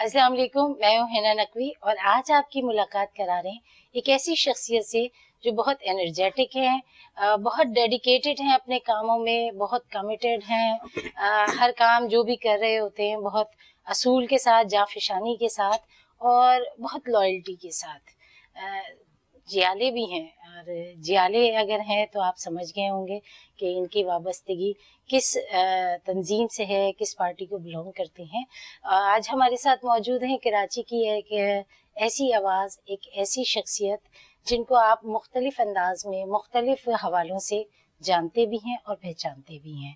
السلام علیکم، میں ہوں حنا نقوی اور آج آپ کی ملاقات کرا رہے ہیں ایک ایسی شخصیت سے جو بہت انرجیٹک ہیں، بہت ڈیڈیکیٹڈ ہیں اپنے کاموں میں، بہت کمیٹڈ ہیں، ہر کام جو بھی کر رہے ہوتے ہیں بہت اصول کے ساتھ، جانفشانی کے ساتھ اور بہت لائلٹی کے ساتھ۔ جیالے بھی ہیں، اور جیالے اگر ہیں تو آپ سمجھ گئے ہوں گے کہ ان کی وابستگی کس تنظیم سے ہے، کس پارٹی کو بلونگ کرتے ہیں۔ آج ہمارے ساتھ موجود ہیں کراچی کی ایک ایسی آواز، ایک ایسی شخصیت جن کو آپ مختلف انداز میں مختلف حوالوں سے جانتے بھی ہیں اور پہچانتے بھی ہیں۔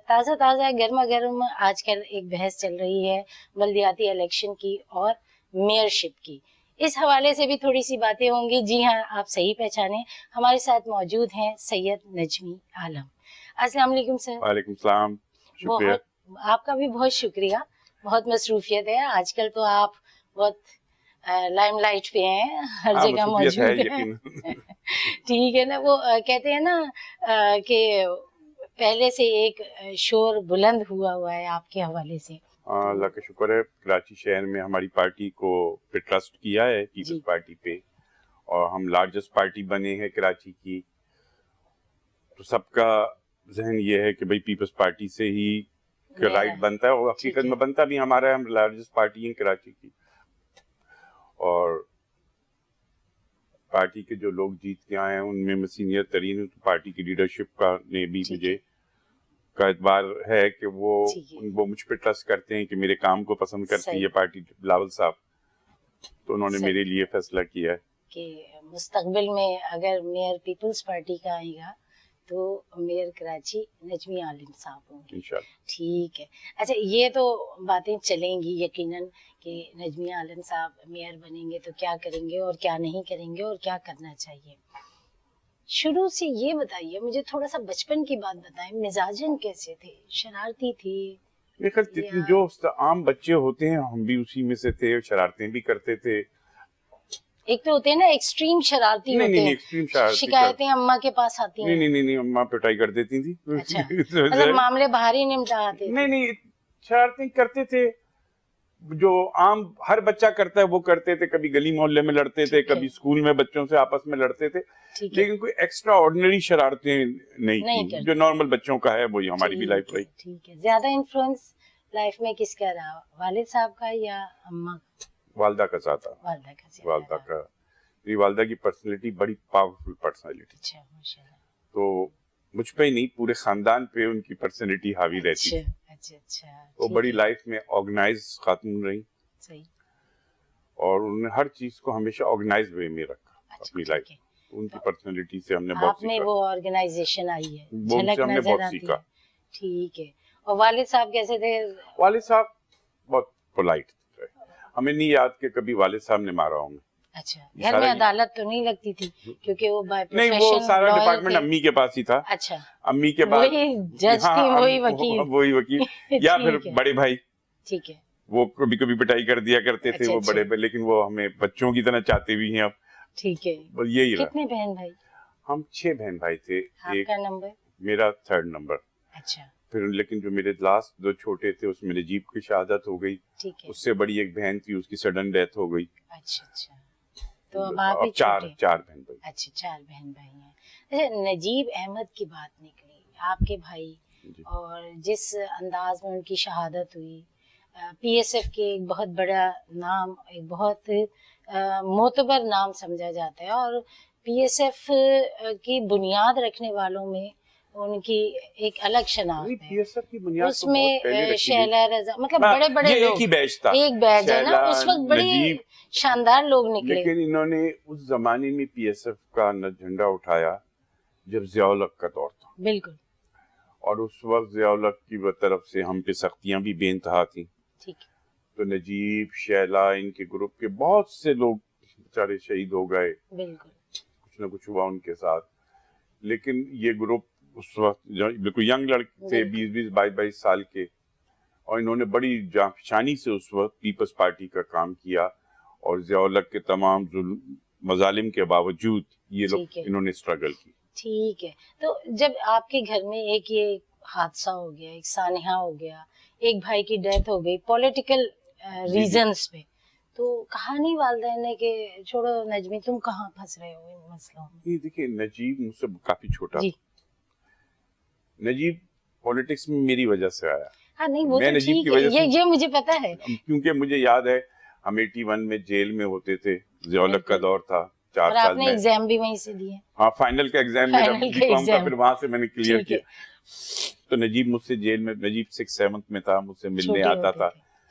تازہ گرما گرم آج کل ایک بحث چل رہی ہے بلدیاتی الیکشن کی اور میئرشپ کی، اس حوالے سے بھی تھوڑی سی باتیں ہوں گی۔ جی ہاں، آپ صحیح پہچانے، ہمارے ساتھ موجود ہیں سید نجمی عالم۔ السلام علیکم سر۔ وعلیکم السلام، شکریہ۔ آپ کا بھی بہت شکریہ، بہت مصروفیت ہے آج کل، تو آپ بہت لائم لائٹ پہ ہیں، ہر جگہ موجود ہیں۔ ٹھیک ہے نا، وہ کہتے ہیں نا کہ پہلے سے ایک شور بلند ہوا ہے آپ کے حوالے سے۔ اللہ کا شکر ہے، کراچی شہر میں ہماری پارٹی کو پہ ٹرسٹ کیا ہے، پیپلز پارٹی پہ، اور ہم لارجسٹ پارٹی بنے ہیں کراچی کی، تو سب کا ذہن یہ ہے کہ بھئی پیپلز پارٹی سے ہی رائٹ بنتا ہے، اور حقیقت میں بنتا بھی ہمارا ہے، ہم لارجسٹ پارٹی ہیں کراچی کی، اور پارٹی کے جو لوگ جیت کے آئے ہیں ان میں سینئر ترین پارٹی کی لیڈرشپ کا نے بھی مجھے کا اعتبار ہے کہ وہ مجھ پہ ٹرسٹ کرتے ہیں کہ میرے کام کو پسند کرتے ہیں یہ پارٹی، بلاول صاحب، تو انہوں نے میرے لیے فیصلہ کیا ہے کہ مستقبل میں اگر میئر پیپلز پارٹی کا آئے گا تو میئر کراچی نجمی عالم صاحب ہوں گے انشاءاللہ۔ ٹھیک ہے، اچھا یہ تو باتیں چلیں گی یقیناً کہ نجمی عالم صاحب میئر بنیں گے تو کیا کریں گے اور کیا نہیں کریں گے اور کیا کرنا چاہیے۔ شروع سے یہ بتائیے مجھے، تھوڑا سا بچپن کی بات بتائیں، مزاجن کیسے تھے؟ شرارتی تھی؟ جو عام بچے ہوتے ہیں ہم بھی اسی میں سے تھے، شرارتیں بھی کرتے تھے۔ ایک تو ہوتے ہیں نا ایکسٹریم شرارتی ہوتے ہیں، شکایتیں اماں کے پاس آتی ہیں؟ نہیں، اماں پٹائی کر دیتی تھی۔ اچھا، مطلب معاملے باہر ہی نمٹاتے تھے؟ نہیں، شرارتیں کرتے تھے جو عام ہر بچہ کرتا ہے وہ کرتے تھے، کبھی گلی محلے میں لڑتے تھے، کبھی اسکول میں بچوں سے آپس میں لڑتے تھے، لیکن کوئی ایکسٹرا آرڈنری شرارتیں نہیں تھیں، جو نارمل بچوں کا ہے وہی ہماری بھی لائف رہی۔ ٹھیک ہے، زیادہ انفلوئنس لائف میں کس کا رہا، والد صاحب کا یا اماں کا؟ والدہ کا زیادہ، والدہ کا، میری والدہ کی پرسنالٹی بڑی پاورفل پرسنالٹی، تو مجھ پہ ہی نہیں پورے خاندان پہ ان کی پرسنالٹی حاوی رہتی ہے۔ وہ بڑی لائف میں آرگنائز خاتون رہی، اور انہوں نے ہر چیز کو ہمیشہ آرگنائز وے میں رکھا اپنی لائف۔ ان کی پرسنالٹی سے ہم نے بہت سیکھا، آپ میں وہ آرگنائزیشن آئی ہے، وہ ہم نے بہت سیکھا۔ ٹھیک ہے، اور والد صاحب کیسے تھے؟ والد صاحب بہت پولائٹ تھے، ہمیں نہیں یاد کہ کبھی والد صاحب نے مارا ہوں۔ اچھا، گھر میں عدالت تو نہیں لگتی تھی کیونکہ وہ بائی پروفیشن؟ نہیں، وہ سارا ڈپارٹمنٹ امی کے پاس ہی تھا۔ اچھا، امی کے بعد وہی جج تھی، وہی وکیل یا پھر بڑے بھائی، ٹھیک ہے، وہ کبھی کبھی پٹائی کر دیا کرتے تھے وہ بڑے، لیکن وہ ہمیں بچوں کی طرح چاہتے بھی ہیں اب۔ ٹھیک ہے، یہی رہا۔ کتنے بہن بھائی؟ ہم 6 بہن بھائی تھے۔ آپ کا نمبر؟ میرا 3rd نمبر۔ اچھا، پھر لیکن جو میرے لاسٹ 2 چھوٹے تھے اس میں نجیب کی شہادت ہو گئی، اس سے بڑی ایک بہن تھی، اس کی سڈن ڈیتھ ہو گئی۔ اچھا، تو اب آپ ہی 4 بہن بھائی۔ اچھا، 4 بہن بھائی ہیں۔ اچھا، نجیب احمد کی بات نکلی، آپ کے بھائی، اور جس انداز میں ان کی شہادت ہوئی، پی ایس ایف کے ایک بہت بڑا نام، ایک بہت معتبر نام سمجھا جاتا ہے، اور پی ایس ایف کی بنیاد رکھنے والوں میں ان کی ایک الگ شناخت ہے، اس میں شیلا رضا، مطلب بڑے بڑے لوگ، ایک بیچ ہے نا، اس وقت بڑے شاندار لوگ نکلے۔ لیکن انہوں نے اس زمانے میں پی ایس ایف کا جھنڈا اٹھایا جب ضیاء الحق کا دور تھا، بالکل، اور اس وقت ضیاء الحق کی طرف سے ہم پہ سختیاں بھی بے انتہا تھیں، تو نجیب، شیلا، ان کے گروپ کے بہت سے لوگ بیچارے شہید ہو گئے، بالکل کچھ نہ کچھ ہوا ان کے ساتھ۔ لیکن یہ گروپ اس وقت بالکل ینگ لڑکے تھے، 20 22 سال کے، اور انہوں نے بڑی جانفشانی سے اس وقت پیپلز پارٹی کا کام کیا، اور ضیاء الحق کے تمام مظالم کے باوجود یہ لوگ انہوں نے اسٹرگل کی۔ ٹھیک ہے، تو جب آپ کے گھر میں ایک یہ حادثہ ہو گیا، ایک سانحہ ہو گیا، ایک بھائی کی ڈیتھ ہو گئی، پولیٹیکل ریزنز پہ. تو کہا نہیں والدین نے کہ چھوڑو نجمی تم کہاں پھنس رہے ہو ان مسئلوں میں؟ دیکھیے نجیب مجھ سے کافی چھوٹا جی. نجیب پولیٹکس میں میری وجہ سے آیا. ہاں نہیں وہ میں تو نجیب ٹھیک کی ہے, وجہ سے یہ مجھے پتا ہے, کیونکہ مجھے یاد ہے ہم 81 میں جیل میں ہوتے تھے, ضیاء کا دور تھا, 4 اور آپ سال نے میں. ایگزام بھی وہیں سے دیے. ہاں فائنل کا ایگزام میرا بی.کام کا پھر وہاں سے میں نے کلیئر ٹھیک ہے. کیا. تو نجیب مجھ سے جیل میں, نجیب 6-7 میں تھا, مجھ سے ملنے آتا تھا,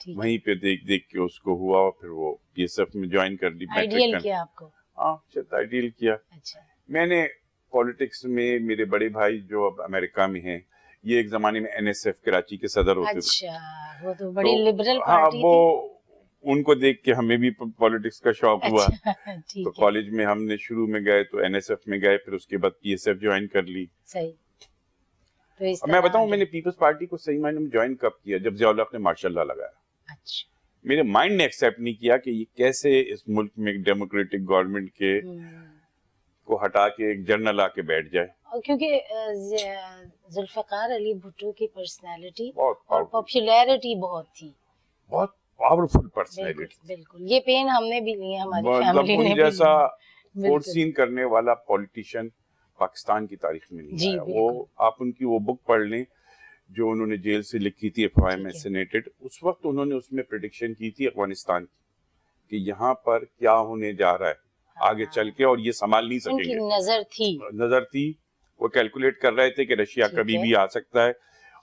وہیں پہ دیکھ کے اس کو ہوا, اور پھر وہ PSF میں جوائن کر لی. آئیڈیل کیا آپ کو؟ ہاں آئیڈیل کیا. اچھا. میں نے پولیٹکس میں میرے بڑے بھائی جو اب امریکہ میں ہیں, یہ ایک زمانے میں NSF کراچی کے صدر ہوتے تھے. اچھا وہ تو بڑی لبرل ہاں پارٹی وہ تھی. ان کو دیکھ کے ہمیں بھی پولیٹکس کا شوق ہوا. تو ٹھیک ہے. کالج میں ہم نے شروع میں گئے تو NSF میں گئے, پھر اس کے بعد PSF جوائن کر لی. صحیح. تو اس میں بتاؤں میں نے پیپلز پارٹی کو صحیح معنی میں جوائن کب کیا, جب ضیاء الحق نے مارشاء اللہ لگایا. اچھا. میرے مائنڈ نے ایکسیپٹ نہیں کیا کہ یہ کیسے اس ملک میں ایک ڈیموکریٹک گورنمنٹ کے کو ہٹا کے ایک جنرل آ کے بیٹھ جائے. کیونکہ ذوالفقار علی بھٹو کی پرسنالٹی بہت اور پاپولیرٹی بہت تھی, بہت پاورفل پرسنالٹی. بالکل یہ پین ہم نے بھی لی, ہماری مطلب فیملی نے ان بھی جیسا لی. فورسین کرنے والا پولیٹیشین پاکستان کی تاریخ میں نہیں آیا. وہ آپ ان کی وہ بک پڑھ لیں جو انہوں نے جیل سے لکھی تھی, FOI میں سینیٹڈ. اس وقت انہوں نے اس میں پریڈکشن کی تھی افغانستان کی کہ یہاں پر کیا ہونے جا رہا ہے آگے چل کے, اور یہ سنبھال نہیں سکیں گے. نظر تھی, وہ کیلکولیٹ کر رہے تھے کہ رشیا کبھی بھی آ سکتا ہے,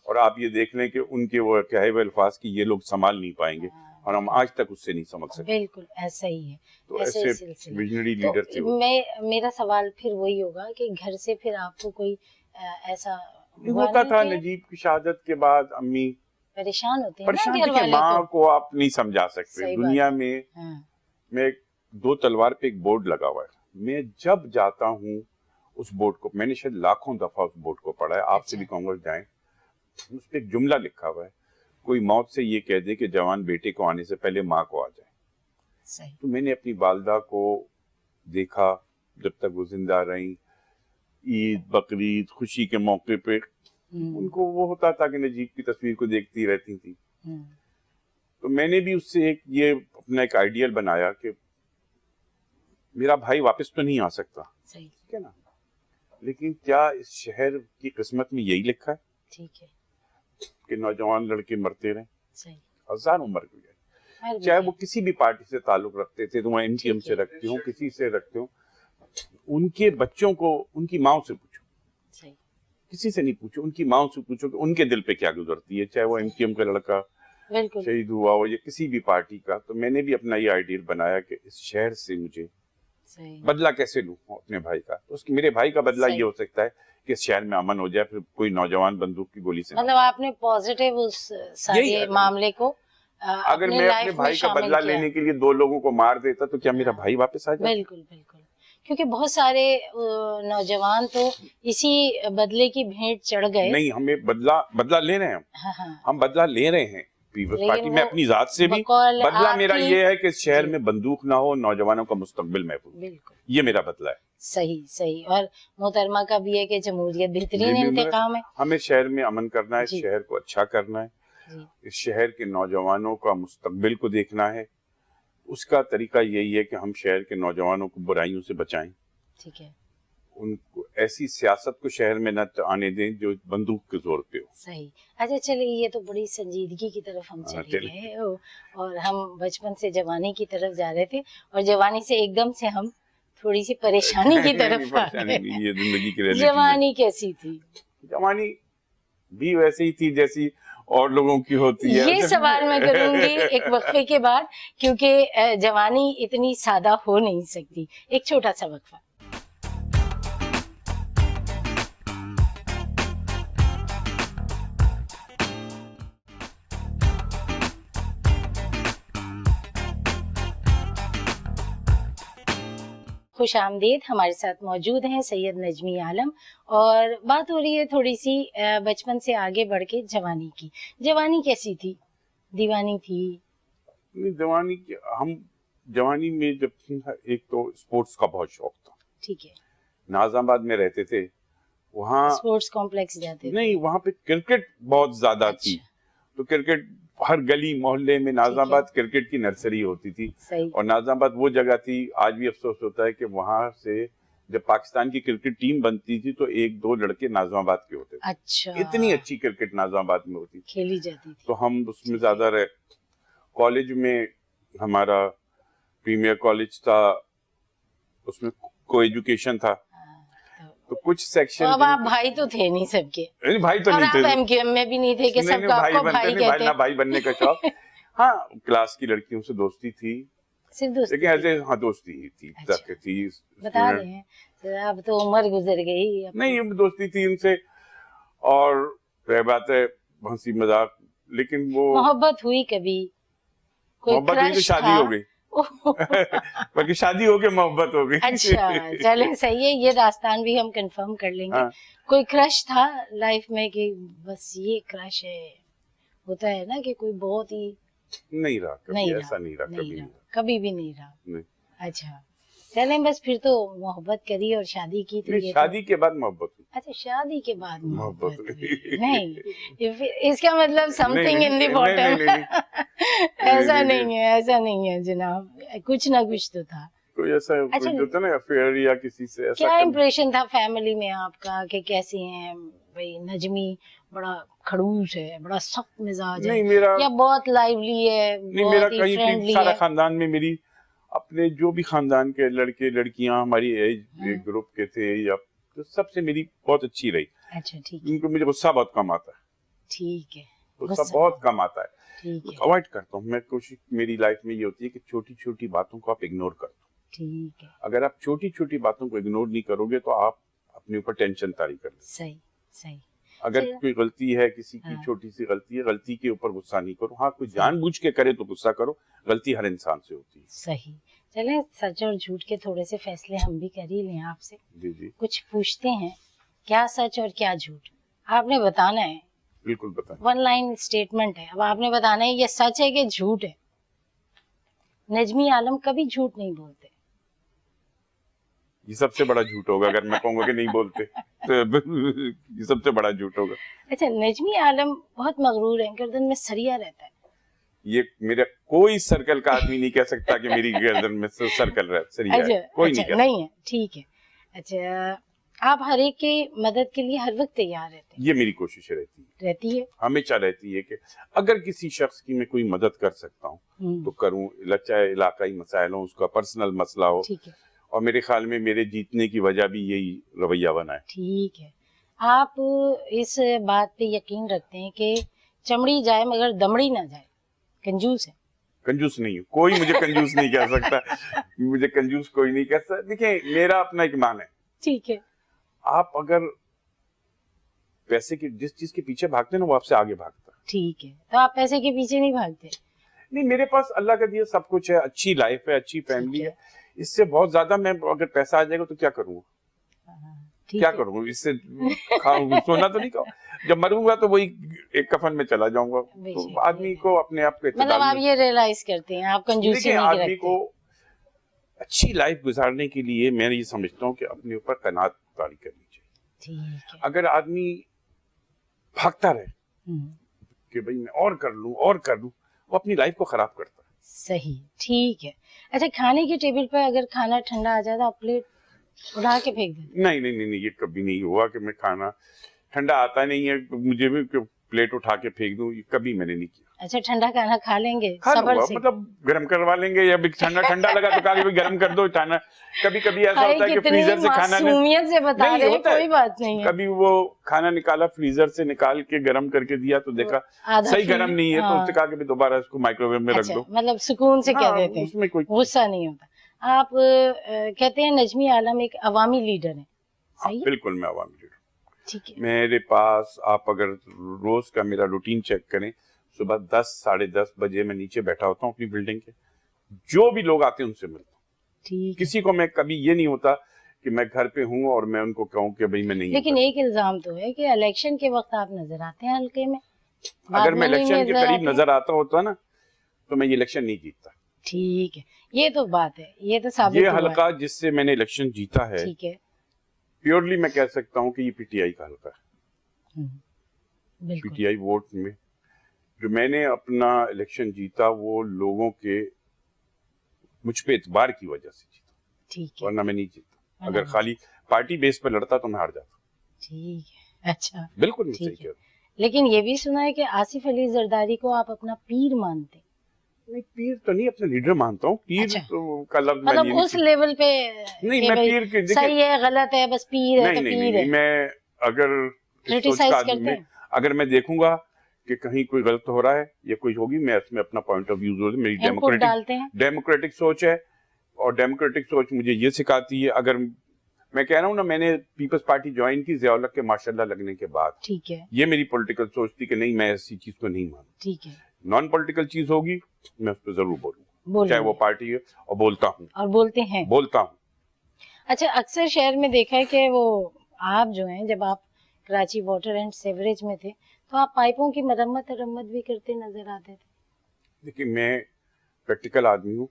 اور آپ یہ دیکھ لیں کہ ان کے وہ کہے ہوئے الفاظ کی یہ لوگ سنبھال نہیں پائیں گے, اور ہم آج تک اس سے نہیں سمجھ سکتے. بالکل ایسا ہی ہے. تو ایسے ویژنری لیڈر تھے. میرا سوال پھر وہی ہوگا کہ گھر سے پھر آپ کو کوئی ایسا ہوتا تھا. نجیب کی شہادت کے بعد امی پریشان ہوتے ہیں, پریشان. ماں کو آپ نہیں سمجھا سکتے دنیا میں. میں 2 تلوار پہ ایک بورڈ لگا ہوا ہے, میں جب جاتا ہوں اس بورڈ کو, میں نے شاید لاکھوں دفعہ اس بورڈ کو پڑھا ہے, آپ سے بھی کہوں گا جائیں, اس پہ ایک جملہ لکھا ہوا ہے, کوئی موت سے یہ کہہ دے کہ جوان بیٹے کو آنے سے پہلے ماں کو آ جائے. تو میں نے اپنی والدہ کو دیکھا جب تک وہ زندہ رہیں, عید بقرعید خوشی کے موقع پہ ان کو وہ ہوتا تھا کہ نجیب کی تصویر کو دیکھتی رہتی تھی. تو میں نے بھی اس سے یہ اپنا ایک آئیڈیل بنایا کہ میرا بھائی واپس تو نہیں آ سکتا, ٹھیک ہے نا, لیکن کیا اس شہر کی قسمت میں یہی لکھا ہے, ٹھیک ہے, کہ نوجوان لڑکے مرتے رہیں, ہزاروں مر گئے, چاہے وہ کسی بھی پارٹی سے تعلق رکھتے تھے, تو وہ NTM سے رکھتے ہوں, کسی سے رکھتے ہوں, ان کے بچوں کو ان کی ماں سے پوچھو, کسی سے نہیں پوچھو, ان کی ماں سے پوچھو کہ ان کے دل پہ کیا گزرتی ہے, چاہے وہ NTM کا لڑکا شہید ہوا ہو یا کسی بھی پارٹی کا. تو میں نے بھی اپنا یہ آئیڈیل بنایا کہ اس شہر سے مجھے بدلہ کیسے لوں اپنے بھائی کا. تو میرے بھائی کا بدلہ یہ ہو سکتا ہے کہ اس شہر میں امن ہو جائے, پھر کوئی نوجوان بندوق کی گولی سے, مطلب آپ نے پوزیٹیو اس سارے معاملے کو اگر میں اپنے بھائی کا بدلہ لینے کے لیے 2 لوگوں کو مار دیتا تو کیا میرا بھائی واپس آ جائے؟ بالکل بالکل, کیونکہ بہت سارے نوجوان تو اسی بدلے کی بھیٹ چڑھ گئے. نہیں, ہمیں بدلہ لے رہے ہیں, ہم بدلہ لے رہے ہیں پیپلز پارٹی میں اپنی ذات سے بھی. بدلہ میرا یہ ہے کہ اس شہر میں بندوق نہ ہو, نوجوانوں کا مستقبل محفوظ, یہ میرا بدلہ ہے. صحیح. اور محترمہ کا بھی ہے کہ جمہوریت بہترین انتقام ہے. ہمیں شہر میں امن کرنا ہے, شہر کو اچھا کرنا ہے, اس شہر کے نوجوانوں کا مستقبل کو دیکھنا ہے. اس کا طریقہ یہی ہے کہ ہم شہر کے نوجوانوں کو برائیوں سے بچائیں, ٹھیک ہے, ان کو ایسی سیاست کو شہر میں نہ آنے دیں جو بندوق کے زور پہ ہو. صحیح. اچھا چلے, یہ تو بڑی سنجیدگی کی طرف ہم چلے گئے, اور ہم بچپن سے جوانی کی طرف جا رہے تھے, اور جوانی سے ایک دم سے ہم تھوڑی سی پریشانی کی طرف آ گئے. جوانی کیسی تھی؟ جوانی بھی ویسے ہی تھی جیسی اور لوگوں کی ہوتی ہے. یہ سوال میں کروں گی ایک وقفے کے بعد, کیونکہ جوانی اتنی سادہ ہو نہیں سکتی. ایک چھوٹا سا وقفہ. خوش آمدید. ہمارے ساتھ موجود ہیں سید نجمی عالم, اور بات ہو رہی ہے تھوڑی سی بچپن سے آگے بڑھ کے جوانی کی. جوانی کیسی تھی؟ دیوانی تھی؟ جوانی میں جب تھی, ایک تو اسپورٹس کا بہت شوق تھا. ٹھیک ہے. ناظم آباد میں رہتے تھے, وہاں اسپورٹس کمپلیکس جاتے تھے. نہیں, وہاں پہ کرکٹ بہت زیادہ تھی, تو کرکٹ ہر گلی محلے میں نازم آباد کرکٹ کی نرسری ہوتی تھی, اور نازم آباد وہ جگہ تھی, آج بھی افسوس ہوتا ہے کہ وہاں سے جب پاکستان کی کرکٹ ٹیم بنتی تھی تو 1-2 لڑکے نازم آباد کے ہوتے تھے. اچھا, اتنی اچھی کرکٹ نازم آباد میں ہوتی کھیلی جاتی تھی. تو ہم اس میں زیادہ رہے. کالج میں ہمارا پریمیئر کالج تھا, اس میں کو ایجوکیشن تھا, تو کچھ سیکشن. اب آپ بھائی تو تھے نہیں سب کے, بھائی تو نہیں تھے, اور آپ ایم کیو ایم میں بھی نہیں تھے کہ سب کو آپ کو بھائی کہتے ہیں. بھائی بننے کا شوق, ہاں کلاس کی لڑکیوں سے دوستی تھی, صرف دوستی, لیکن ایسے ہاں دوستی ہی تھی. بتا رہے ہیں اب تو عمر گزر گئی. نہیں دوستی تھی ان سے, اور رہ بات ہے ہنسی مذاق, لیکن وہ محبت ہوئی کبھی؟ محبت ہوئی تو شادی ہو گئی. باقی شادی ہو کے محبت ہو گئی. اچھا چلیں صحیح ہے, یہ داستان بھی ہم کنفرم کر لیں گے. کوئی کرش تھا لائف میں کہ بس یہ کرش ہے, ہوتا ہے نا کہ کوئی بہت ہی نہیں رہا, ایسا نہیں رہا, کبھی بھی نہیں رہا. اچھا چلیں, بس پھر تو محبت کری اور شادی کی. تو شادی کے بعد محبت ہوئی. اچھا شادی کے بعد محبت نہیں, اس کا مطلب some thing in the bottom. ایسا نہیں ہے, ایسا نہیں ہے جناب, کچھ نہ کچھ تو تھا. کوئی ایسا ہوتا نا افیئر یا کسی سے ایسا. کیا امپریشن تھا فیملی میں آپ کا کہ کیسی ہیں بھائی نجمی؟ بڑا کھڑوس ہے, بڑا سخت مزاج ہے, یا بہت لائیولی ہے, بہت ہی فرینڈلی ہے؟ سارا خاندان میں میری اپنے جو بھی خاندان کے لڑکے لڑکیاں ہماری ایج گروپ کے تھے, یا سب سے میری بہت اچھی رہی. اچھا ٹھیک ہے. ان کو مجھے غصہ بہت کم آتا ہے. ٹھیک ہے, غصہ بہت کم آتا ہے, ٹھیک ہے. اوائڈ کرتا ہوں میں. کوشش میری لائف میں یہ ہوتی ہے کہ چھوٹی چھوٹی باتوں کو آپ اگنور کر دو. ٹھیک ہے. اگر آپ چھوٹی چھوٹی باتوں کو اگنور نہیں کرو گے تو آپ اپنے اوپر ٹینشن طاری کر لیں. صحیح صحیح. اگر کوئی غلطی ہے, کسی کی چھوٹی سی غلطی ہے, غلطی کے اوپر غصہ نہیں کرو. ہاں کوئی جان بوجھ کے کرے تو غصہ کرو, غلطی ہر انسان سے ہوتی ہے. صحیح. چلیں سچ اور جھوٹ کے تھوڑے سے فیصلے ہم بھی کر ہی لیں آپ سے. جی کچھ پوچھتے ہیں, کیا سچ اور کیا جھوٹ آپ نے بتانا ہے. بالکل بتائیں. 1 لائن اسٹیٹمنٹ ہے, اب آپ نے بتانا ہے یہ سچ ہے کہ جھوٹ ہے. نجمی عالم کبھی جھوٹ نہیں بولتے. یہ سب سے بڑا جھوٹ ہوگا اگر میں کہوں گا کہ نہیں بولتے, یہ سب سے بڑا جھوٹ ہوگا. اچھا نجمی عالم بہت مغرور ہے, گردن میں سریا رہتا ہے. یہ میرا کوئی سرکل کا آدمی نہیں کہہ سکتا کہ میری گردن میں سرکل رہتا ہے, کوئی نہیں ہے. ٹھیک ہے. اچھا آپ ہر ایک کی مدد کے لیے ہر وقت تیار رہتے ہیں؟ یہ میری کوشش رہتی ہے, ہمیشہ رہتی ہے کہ اگر کسی شخص کی میں کوئی مدد کر سکتا ہوں تو کروں, چاہے علاقائی مسائل ہوں, اس کا پرسنل مسئلہ ہو. ٹھیک ہے. اور میرے خیال میں میرے جیتنے کی وجہ بھی یہی رویہ بنا ہے. ٹھیک ہے. آپ اس بات پہ یقین رکھتے ہیں کہ چمڑی جائے مگر دمڑی نہ جائے, کنجوس ہے؟ کنجوس نہیں ہوں, کوئی مجھے کنجوس نہیں کہہ سکتا, مجھے کنجوس کوئی نہیں کہہ سکتا. دیکھیں میرا اپنا ایمان ہے. ٹھیک ہے. آپ اگر پیسے کی جس چیز کے پیچھے بھاگتے ہیں نا وہ آپ سے آگے بھاگتا ہے. ٹھیک ہے, تو آپ پیسے کے پیچھے نہیں بھاگتے؟ نہیں, میرے پاس اللہ کا دیا سب کچھ ہے, اچھی لائف ہے, اچھی فیملی ہے. اس سے بہت زیادہ میں اگر پیسہ آ جائے گا تو کیا کروں گا, کیا کروں گا اس سے؟ سونا تو نہیں کہوں, جب مروں گا تو وہی ایک کفن میں چلا جاؤں گا. تو آدمی کو اپنے آپ کو مطلب آپ یہ ریئلائز کرتے ہیں آپ کنجوسی نہیں کرتے. آدمی کو اچھی لائف گزارنے کے لیے میں یہ سمجھتا ہوں کہ اپنے اوپر قناعت طاری کرنی چاہیے. اگر آدمی بھاگتا رہے کہ بھئی میں اور کر لوں اور کر لوں, وہ اپنی لائف کو خراب کرتا ہے. صحیح. ٹھیک ہے. اچھا کھانے کی ٹیبل پہ اگر کھانا ٹھنڈا آ جائے تو آپ پلیٹ اٹھا کے پھینک دیں؟ نہیں, یہ کبھی نہیں ہوا کہ میں کھانا ٹھنڈا آتا نہیں ہے مجھے بھی پلیٹ اٹھا کے پھینک دوں, یہ کبھی میں نے نہیں کیا. اچھا ٹھنڈا کھانا کھا لیں گے صبر سے, مطلب گرم کروا لیں گے, یا ٹھنڈا لگا تو کہا کہ گرم کر دو کھانا. کبھی ایسا ہوتا ہے کہ فریزر سے کھانا کوئی بات نہیں ہے, کبھی وہ کھانا نکالا فریزر سے نکال کے گرم کر کے دیا تو دیکھا صحیح گرم نہیں ہے, تو اس سے کہا کہ دوبارہ اس کو مائکرو ویو میں رکھ دو. مطلب سکون سے کہہ دیتے ہیں, اس میں کوئی غصہ نہیں ہوتا. آپ کہتے ہیں نجمی عالم ایک عوامی لیڈر ہے. بالکل میں عوامی لیڈر. میرے پاس آپ اگر روز کا میرا روٹین چیک کریں, صبح 10-10:30 بجے میں نیچے بیٹھا ہوتا ہوں اپنی بلڈنگ کے, جو بھی لوگ آتے ہیں ان سے ملتا ہوں. کسی کو میں کبھی یہ نہیں ہوتا کہ میں گھر پہ ہوں اور میں ان کو کہوں کہ بھئی میں نہیں. لیکن ایک الزام تو ہے کہ الیکشن کے وقت آپ نظر آتے ہیں حلقے میں. اگر میں الیکشن کے قریب نظر آتا ہوتا نا تو میں یہ الیکشن نہیں جیتتا. ٹھیک ہے, یہ تو بات ہے, یہ تو ثابت ہوا ہے. یہ حلقہ جس سے میں نے الیکشن جیتا ہے, ٹھیک ہے, پیورلی میں کہہ سکتا ہوں کہ یہ پی ٹی آئی کا حلقہ ہے. پی ٹی آئی ووٹ میں جو میں نے اپنا الیکشن جیتا وہ لوگوں کے مجھ پہ اعتبار کی وجہ سے جیتا, ٹھیک ہے, ورنہ میں نہیں جیتا. اگر خالی پارٹی بیس پہ لڑتا تو میں ہار جاتا. ٹھیک ہے, اچھا بالکل نہیں صحیح کہہ رہا. لیکن یہ بھی سنا ہے کہ آصف علی زرداری کو آپ اپنا پیر مانتے. نہیں پیر تو نہیں, اپنا لیڈر مانتا ہوں. پیر کا لفظ مطلب اس لیول پہ نہیں, میں پیر کے صحیح ہے غلط ہے بس پیر ہے تو پیر ہے. میں اگر اگر میں دیکھوں گا کہ کہیں کوئی غلط ہو رہا ہے یا کوئی ہوگی, میں اس میں اپنا پوائنٹ آف ویو, میری ڈیموکریٹک سوچ ہے, اور ڈیموکریٹک سوچ مجھے یہ سکھاتی ہے. اگر میں کہہ رہا ہوں نا, میں نے پیپلز پارٹی جوائن کی ضیاء الحق کے ماشاءاللہ لگنے کے بعد, ٹھیک ہے, یہ میری پولیٹیکل سوچ تھی کہ نہیں میں ایسی چیز کو نہیں مانوں. ٹھیک ہے, نان پولیٹیکل چیز ہوگی میں اس پہ ضرور بولوں, چاہے وہ پارٹی ہے, اور بولتا ہوں اور بولتے ہیں, بولتا ہوں. اچھا, اکثر شہر میں دیکھا ہے کہ وہ آپ جو ہیں جب آپ کراچی واٹر اینڈ سیوریج میں تھے تو آپ پائپوں کی مرمت بھی کرتے نظر آتے تھے. دیکھیں میں پریکٹیکل آدمی ہوں.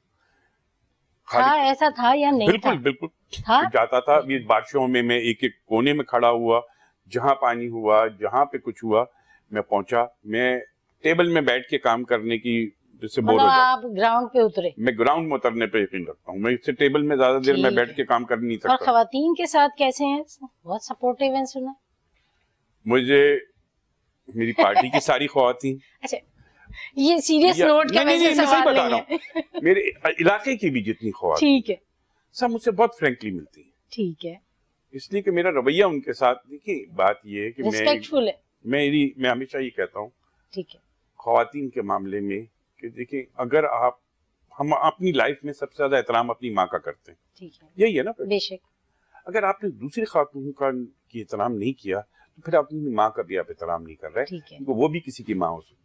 تھا ایسا تھا یا نہیں تھا؟ بالکل جاتا تھا. یہ بارشوں میں میں ایک ایک کونے میں کھڑا ہوا, جہاں پانی ہوا, جہاں پہ کچھ ہوا میں پہنچا. میں ٹیبل میں بیٹھ کے کام کرنے کی جس سے بور ہو جاتا. آپ گراؤنڈ پہ اترے؟ میں گراؤنڈ میں اترنے پہ یقین رکھتا ہوں. میں اس سے ٹیبل میں زیادہ دیر میں بیٹھ کے کام کر نہیں سکتا. اور خواتین کے ساتھ کیسے ہیں؟ بہت سپورٹیو ہیں سنا. مجھے میری پارٹی کی ساری خواتین, اچھا یہ سیریس نوٹ کے ویسے سوال نہیں ہے, میرے علاقے کی بھی جتنی خواتین ٹھیک ہے سب مجھ سے بہت فرینکلی ملتی ہیں. ٹھیک ہے, اس لیے کہ میرا رویہ ان کے ساتھ, دیکھیے بات یہ ہے کہ ریسپیکٹفل ہے. میں ہمیشہ یہ کہتا ہوں ٹھیک ہے خواتین کے معاملے میں کہ دیکھیں اگر ہم اپنی لائف میں سب سے زیادہ احترام اپنی ماں کا کرتے ہیں, ٹھیک ہے, یہی ہے نا. بے شک اگر آپ نے دوسری خاتون کا کی احترام نہیں کیا تو پھر آپ اپنی ماں کا بھی آپ احترام نہیں کر رہے, کیونکہ وہ بھی کسی کی ماں ہو سکتی.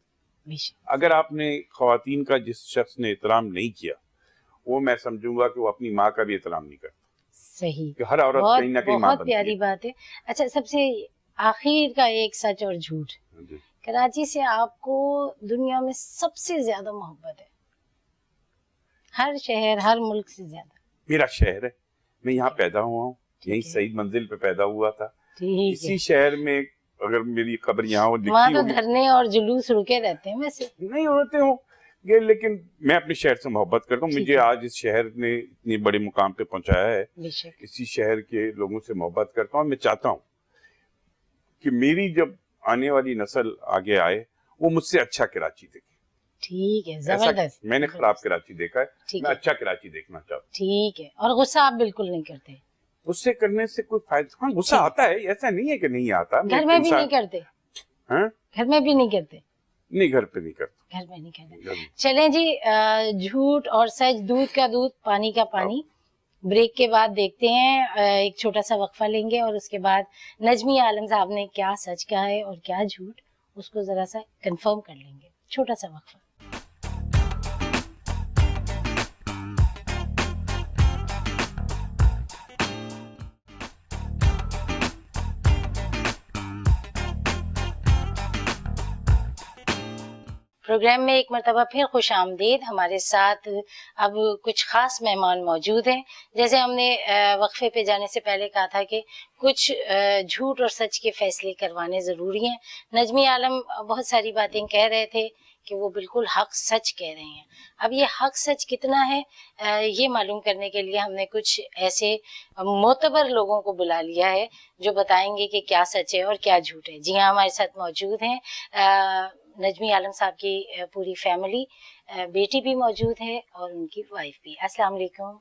اگر آپ نے خواتین کا جس شخص نے احترام نہیں کیا وہ میں سمجھوں گا کہ وہ اپنی ماں کا بھی احترام نہیں کرتا. صحیح, کہ ہر عورت کہیں نہ کہیں ماں بنتی ہے. بہت پیاری بات ہے. اچھا سب سے آخر کا ایک سچ اور جھوٹ, کراچی سے آپ کو دنیا میں سب سے زیادہ محبت ہے, ہر شہر ہر ملک سے زیادہ؟ میرا شہر ہے, میں یہاں پیدا ہوا ہوں, یہیں سعید منزل پہ پیدا ہوا تھا. اسی شہر میں اگر میری خبر یہاں وہاں تو دھرنے اور جلوس رکے رہتے ہیں, ویسے نہیں ہوتے ہوں گے, لیکن میں اپنے شہر سے محبت کرتا ہوں. مجھے آج اس شہر نے اتنے بڑے مقام پہ پہنچایا ہے, اسی شہر کے لوگوں سے محبت کرتا ہوں. میں چاہتا ہوں کہ میری جب آنے والی نسل آگے آئے وہ مجھ سے اچھا کراچی دیکھے. ٹھیک ہے, زبردست. میں نے خراب کراچی دیکھا ہے, میں اچھا کراچی دیکھنا چاہتا ہوں. ٹھیک ہے, اور غصہ آپ بالکل نہیں کرتے؟ غصے کرنے سے کوئی فائدہ, ہاں غصہ آتا ہے, ایسا نہیں ہے کہ نہیں آتا. گھر میں بھی نہیں کرتے؟ ہاں گھر میں بھی نہیں کرتے؟ نہیں گھر پہ نہیں کرتا. گھر میں نہیں کرتے. چلیں جی, جھوٹ اور سچ, دودھ کا دودھ پانی کا پانی. بریک کے بعد دیکھتے ہیں, ایک چھوٹا سا وقفہ لیں گے اور اس کے بعد نجمی عالم صاحب نے کیا سچ کہا ہے اور کیا جھوٹ, اس کو ذرا سا کنفرم کر لیں گے. چھوٹا سا وقفہ. پروگرام میں ایک مرتبہ پھر خوش آمدید. ہمارے ساتھ اب کچھ خاص مہمان موجود ہیں. جیسے ہم نے وقفے پہ جانے سے پہلے کہا تھا کہ کچھ جھوٹ اور سچ کے فیصلے کروانے ضروری ہیں. نجمی عالم بہت ساری باتیں کہہ رہے تھے کہ وہ بالکل حق سچ کہہ رہے ہیں. اب یہ حق سچ کتنا ہے یہ معلوم کرنے کے لیے ہم نے کچھ ایسے معتبر لوگوں کو بلا لیا ہے جو بتائیں گے کہ کیا سچ ہے اور کیا جھوٹ ہے. جی ہاں, ہمارے ساتھ موجود ہیں نجمی عالم صاحب کی پوری فیملی, بیٹی بھی موجود ہے اور ان کی وائف بھی. السلام علیکم.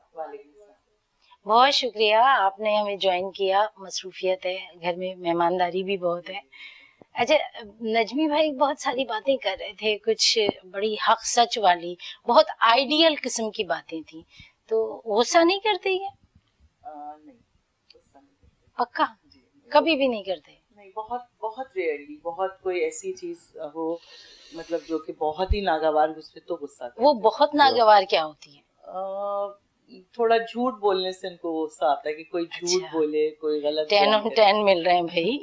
بہت شکریہ آپ نے ہمیں جوائن کیا. مصروفیت ہے گھر میں, مہمانداری بھی بہت ہے. اچھا نجمی بھائی بہت ساری باتیں کر رہے تھے, کچھ بڑی حق سچ والی, بہت آئیڈیل قسم کی باتیں تھیں, تو غصہ نہیں کرتے یہ؟ نہیں, پکا کبھی بھی نہیں کرتے؟ نہیں, بہت ریئرلی, بہت کوئی ایسی چیز ہو مطلب جو کہ بہت ہی ناگوار گزرے تو غصہ کرتے. وہ بہت ناگوار کیا ہوتی ہے؟ تھوڑا جھوٹ بولنے سے ان کو غصہ آتا ہے کہ کوئی جھوٹ بولے, کوئی غلط 10 on 10 مل رہے ہیں بھائی.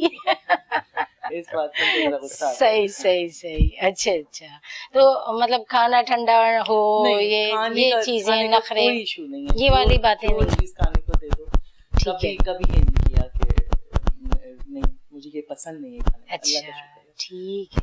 اس بات میں ذرا غصہ آتا ہے. صحیح. اچھا, تو مطلب کھانا ٹھنڈا ہو, یہ چیزیں نخرے, کوئی ایشو نہیں ہے, یہ والی باتیں نہیں. چیز کھانے کو دے دو. کبھی یہ نہیں کیا کہ نہیں مجھے یہ پسند نہیں ہے. اچھا ٹھیک ہے.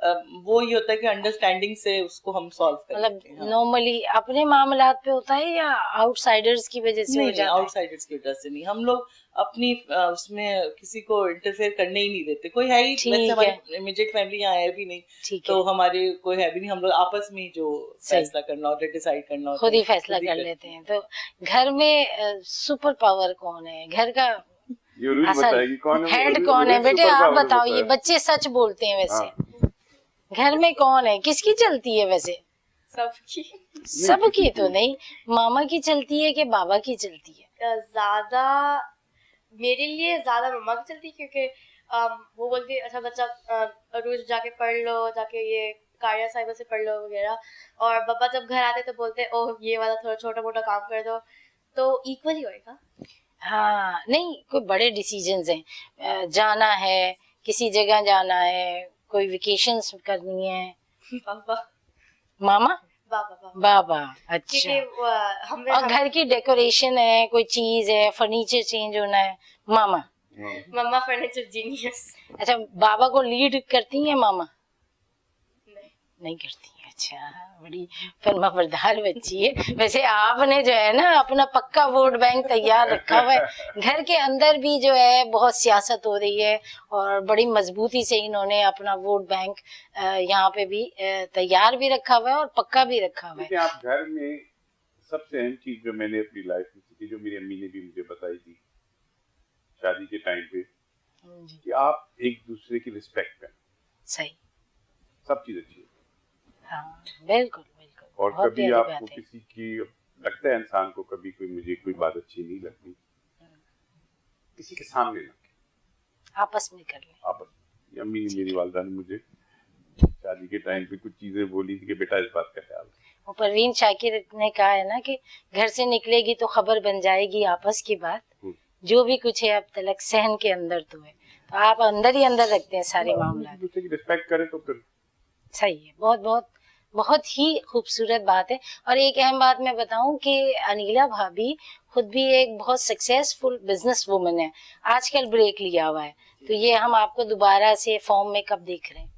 وہ یہ ہوتا ہے کہ انڈرسٹینڈنگ سے اس کو ہم سالو کر لیتے ہیں. مطلب نارملی اپنے معاملات پہ ہوتا ہے یا آؤٹ سائڈرز کی وجہ سے ہو نہیں, جاتا آؤٹ سائڈرز کی وجہ سے نہیں. ہم لوگ اپنی اس میں کسی کو انٹرفیئر کرنے ہی نہیں دیتے. کوئی ہے ہی ویسے ہماری امیڈیٹ فیملی یہاں ہے بھی نہیں, تو ہمارے کوئی ہے بھی نہیں. ہم لوگ آپس میں جو فیصلہ کرنا ہوتا ہے, ڈیسائیڈ کرنا ہوتا ہے, خود ہی فیصلہ کر لیتے ہیں. تو گھر میں سپر پاور کون ہے, گھر کا ہیڈ کون ہے؟ بیٹے آپ بتاؤ, یہ بچے سچ بولتے ہیں ویسے گھر میں کون ہے, کس کی چلتی ہے ویسے؟ سب کی تو نہیں, ماما کی چلتی ہے کہ بابا کی چلتی ہے؟ زیادہ میرے لیے زیادہ مما کی چلتی ہے, کیونکہ وہ بولتی ہے اچھا بچہ روز جا کے پڑھ لو, جا کے یہ کاریہ صاحبہ سے پڑھ لو وغیرہ. اور پپا جب گھر آتے تو بولتے اوہ یہ والا تھوڑا چھوٹا موٹا کام کر دو, تو ایکول ہی ہوئے گا. ہاں نہیں, کوئی بڑے ڈیسیجنز ہیں, جانا ہے کسی جگہ, جانا ہے کوئی ویکیشنز کرنی ہے, ماما بابا. اچھا, اور گھر کی ڈیکوریشن ہے, کوئی چیز ہے, فرنیچر چینج ہونا ہے, ماما. مما فرنیچر جینیس. اچھا, بابا کو لیڈ کرتی ہیں ماما؟ نہیں کرتی ہیں. اچھا, بڑی فرما بردار بچی ہے. ویسے آپ نے جو ہے نا اپنا پکا ووٹ بینک تیار رکھا ہوا ہے. گھر کے اندر بھی جو ہے بہت سیاست ہو رہی ہے, اور بڑی مضبوطی سے انہوں نے اپنا ووٹ بینک یہاں پہ بھی تیار بھی رکھا ہوا ہے اور پکا بھی رکھا ہوا ہے. آپ گھر میں سب سے اہم چیز جو میں نے اپنی لائف میں سیکھی, جو میری امی نے بھی مجھے بتائی تھی شادی کے ٹائم پہ, کہ آپ ایک دوسرے کی رسپیکٹ کریں. صحیح, سب چیز اچھی ہے. ہاں بالکل بالکل. اور کبھی آپ کو کسی کی لگتا ہے انسان کو کبھی کوئی مجھے کوئی بات اچھی نہیں لگتی, کسی کے سامنے نہ, آپس میں کر لیں. آپس. امی میری والدہ نے مجھے شادی کے ٹائم پہ کچھ چیزیں بولی تھی کہ بیٹا اس بات کا خیال رکھ. پروین شاکر نے کہا ہے نا کہ گھر سے نکلے گی تو خبر بن جائے گی آپس کی بات, جو بھی کچھ ہے اب تلک سہن کے اندر تو ہے, تو آپ اندر ہی اندر رکھتے ہیں سارے معاملات. دوسرے کی رسپیکٹ کرے تو پھر صحیح ہے. بہت بہت بہت ہی خوبصورت بات ہے. اور ایک اہم بات میں بتاؤں کہ انیلا بھابی خود بھی ایک بہت سکسیسفل بزنس وومن ہے, آج کل بریک لیا ہوا ہے, تو یہ ہم آپ کو دوبارہ سے فارم میں کب دیکھ رہے ہیں؟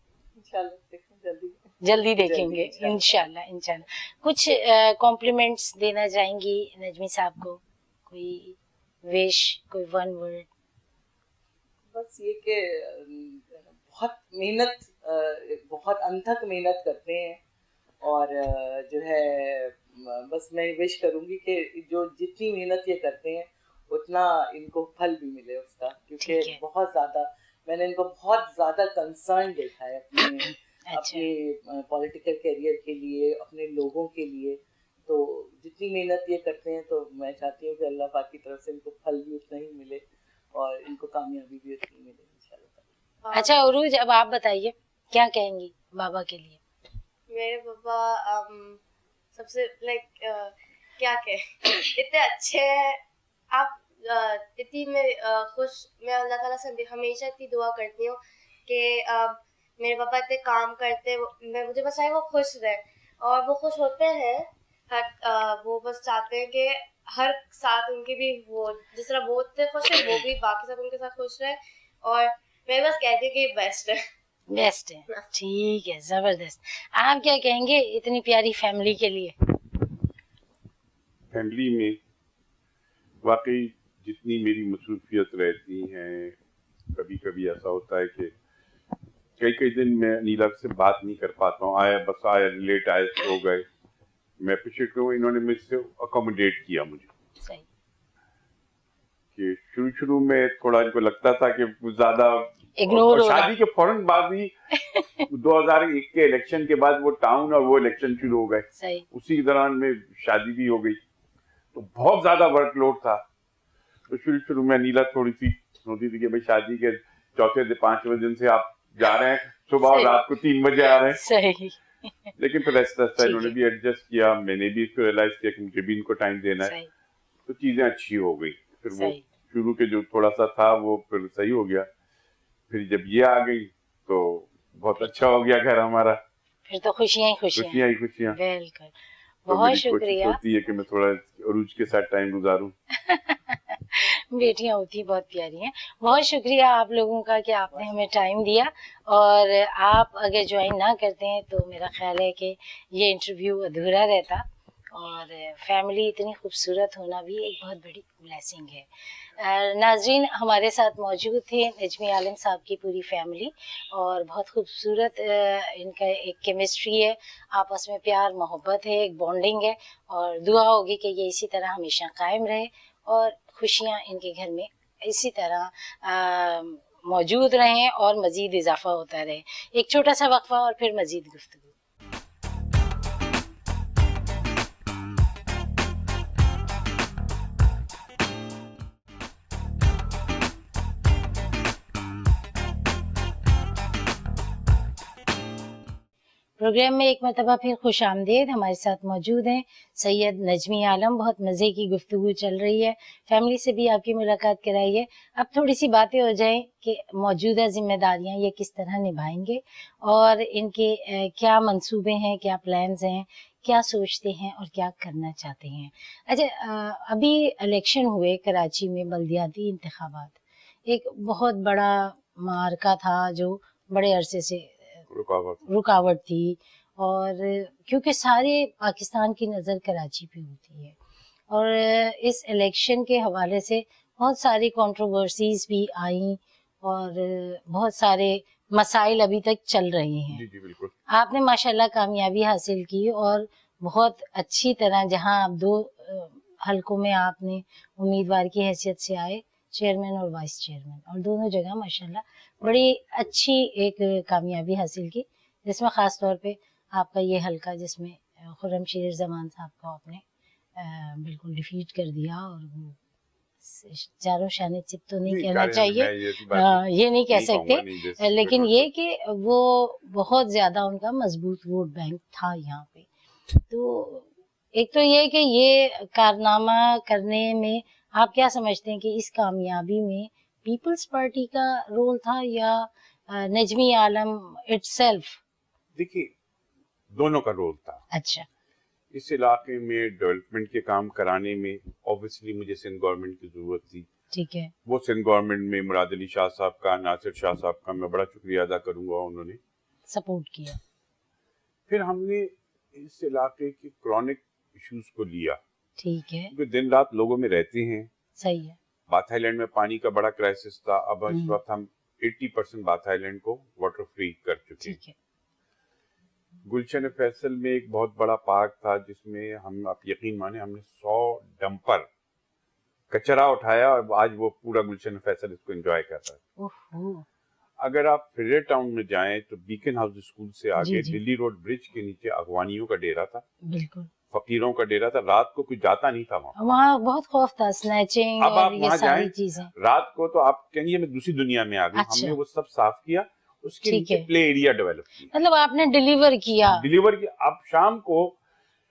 جلدی دیکھیں گے انشاءاللہ. انشاءاللہ. کچھ کمپلیمنٹس دینا چاہیں گی نجمی صاحب کو, کوئی وش, کوئی ون ورڈ؟ بس یہ کہ بہت محنت, بہت انتھک محنت کرتے ہیں, اور جو ہے بس میں وش کروں گی کہ جو جتنی محنت یہ کرتے ہیں اتنا ان کو پھل بھی ملے اس کا, کیونکہ بہت زیادہ میں نے ان کو بہت زیادہ کنسرن دیکھا ہے اپنے پولیٹیکل کیریئر کے لیے, اپنے لوگوں کے لیے. تو جتنی محنت یہ کرتے ہیں تو میں چاہتی ہوں کہ اللہ پاک کی طرف سے ان کو پھل بھی اتنا ہی ملے اور ان کو کامیابی بھی اتنی ملے انشاءاللہ. اچھا عروج, اب آپ بتائیے کیا کہیں گی بابا کے لیے؟ میرے پاپا سب سے لائک کیا کہ اتنے اچھے ہیں آپ, اتنی میں خوش, میں اللہ تعالیٰ سے ہمیشہ اتنی دعا کرتی ہوں کہ میرے پاپا اتنے کام کرتے, میں مجھے بس چاہے وہ خوش رہے, اور وہ خوش ہوتے ہیں, وہ بس چاہتے ہیں کہ ہر ساتھ ان کے بھی وہ جس طرح وہ اتنے خوش ہیں وہ بھی باقی سب ان کے ساتھ خوش رہے, اور میں بس کہتی ہوں کہ یہ بیسٹ ہے. بیسٹ ہے, ٹھیک ہے, زبردست. آپ کیا کہیں گے اتنی پیاری فیملی کے لیے؟ فیملی میں واقعی جتنی میری مصروفیت رہتی ہیں, کبھی کبھی ایسا ہوتا ہے کہ کئی دن میں انیلا سے بات نہیں کر پاتا ہوں, آیا لیٹ آئے ہو گئے. میں اپریشیٹ کروں انہوں نے مجھ سے اکوموڈیٹ کیا مجھے. صحیح. کہ شروع میں تھوڑا ان کو لگتا تھا کہ زیادہ اگنور ہو رہا, شادی کے فوراً بعد ہی 2001 کے الیکشن کے بعد وہ ٹاؤن اور وہ الیکشن شروع ہو گئے. صحیح. اسی دوران میں شادی بھی ہو گئی, تو بہت زیادہ ورک لوڈ تھا. تو شروع میں انیلا تھوڑی سی ہوتی تھی کہ بھائی شادی کے 4-5 دن سے آپ جا رہے ہیں, صبح اور رات کو 3 بجے آ رہے ہیں. صحیح. لیکن پھر ایسا انہوں نے بھی ایڈجسٹ کیا, میں نے بھی اس کو ریئلائز کیا کہ مجھے بھی ان کو ٹائم دینا ہے, تو چیزیں اچھی ہو گئی. پھر وہ شروع کے جو تھوڑا سا تھا وہ پھر صحیح ہو گیا. پھر جب یہ آ گئی تو بہت اچھا ہو گیا گھر ہمارا, پھر تو خوشیاں ہی خوشیاں. بالکل, بہت شکریہ. ہوتی ہے کہ میں تھوڑا عروج کے ساتھ ٹائم گزاروں. بیٹیاں ہوتی ہیں بہت پیاری ہیں. بہت شکریہ آپ لوگوں کا کہ آپ نے ہمیں ٹائم دیا, اور آپ اگر جوائن نہ کرتے ہیں تو میرا خیال ہے کہ یہ انٹرویو ادھورا رہتا, اور فیملی اتنی خوبصورت ہونا بھی ایک بہت بڑی بلیسنگ ہے. ناظرین, ہمارے ساتھ موجود تھے نجمی عالم صاحب کی پوری فیملی, اور بہت خوبصورت ان کا ایک کیمسٹری ہے, آپس میں پیار محبت ہے, ایک بانڈنگ ہے, اور دعا ہوگی کہ یہ اسی طرح ہمیشہ قائم رہے اور خوشیاں ان کے گھر میں اسی طرح موجود رہیں اور مزید اضافہ ہوتا رہے. ایک چھوٹا سا وقفہ اور پھر مزید گفتگو. پروگرام میں ایک مرتبہ پھر خوش آمدید. ہمارے ساتھ موجود ہیں سید نجمی عالم. بہت مزے کی گفتگو چل رہی ہے, فیملی سے بھی آپ کی ملاقات کرائی ہے. اب تھوڑی سی باتیں ہو جائیں کہ موجودہ ذمہ داریاں یہ کس طرح نبھائیں گے, اور ان کے کیا منصوبے ہیں, کیا پلانز ہیں, کیا سوچتے ہیں اور کیا کرنا چاہتے ہیں. اچھا, ابھی الیکشن ہوئے کراچی میں, بلدیاتی انتخابات, ایک بہت بڑا معرکہ تھا جو بڑے عرصے سے رکاوٹ تھی, اور کیونکہ سارے پاکستان کی نظر کراچی پہ ہوتی ہے, اور اس الیکشن کے حوالے سے بہت ساری کنٹروورسیز بھی آئیں, اور بہت سارے مسائل ابھی تک چل رہے ہیں. جی بالکل. آپ نے ماشاءاللہ کامیابی حاصل کی, اور بہت اچھی طرح, جہاں آپ 2 حلقوں میں آپ نے امیدوار کی حیثیت سے آئے, چیئرمین اور وائس چیئرمین, اور دونوں جگہ ماشاءاللہ بڑی اچھی ایک کامیابی حاصل کی, جس میں خاص طور پہ آپ کا یہ حلقہ جس میں خرم شیر زمان صاحب کو آپ نے بالکل ڈیفیٹ کر دیا, اور وہ چاروں شانے چت تو نہیں کہنا چاہیے, یہ نہیں کہہ سکتے, لیکن یہ کہ وہ بہت زیادہ ان کا مضبوط ووٹ بینک تھا یہاں پہ. تو ایک تو یہ کہ یہ کارنامہ کرنے میں آپ کیا سمجھتے ہیں کہ اس کامیابی میں پیپلز پارٹی کا رول تھا یا نجمی عالم اٹ سیلف؟ دیکھیے, دونوں کا رول تھا. اچھا. اس علاقے میں ڈیولپمنٹ کے کام کرانے میں اوبویسلی مجھے سندھ گورنمنٹ کی ضرورت تھی. ٹھیک ہے. وہ سندھ گورنمنٹ میں مراد علی شاہ صاحب کا, ناصر شاہ صاحب کا میں بڑا شکریہ ادا کروں گا, انہوں نے سپورٹ کیا. پھر ہم نے اس علاقے کے کرونک ایشوز کو لیا. ٹھیک ہے. کیونکہ دن رات لوگوں میں رہتے ہیں. صحیح ہے. بات آئی لینڈ میں پانی کا بڑا کرائسس تھا, اب اس وقت ہم 80% بات آئی لینڈ کو واٹر فری کر چکے ہیں. گلشن فیصل میں ایک بہت بڑا پارک تھا جس میں ہم, آپ یقین مانیں, ہم نے 100 ڈمپر کچرا اٹھایا, اور آج وہ پورا گلشن فیصل اس کو انجوائے کرتا ہے. اگر آپ فریڈر ٹاؤن میں جائیں تو بیکن ہاؤس اسکول سے آگے دلی روڈ برج کے نیچے اغوانیوں کا ڈیرا تھا. بالکل. فقیروں کا ڈیرا تھا. رات کو کوئی جاتا نہیں تھا وہاں بہت خوف تھا, سنیچنگ. اب آپ وہاں جائیں رات کو تو آپ کہیں گے میں دوسری دنیا میں آ گئی. ہم نے وہ سب صاف کیا, اس کے نیچے پلے ایریا ڈیولپ کیا. مطلب آپ نے ڈیلیور کیا. اب شام کو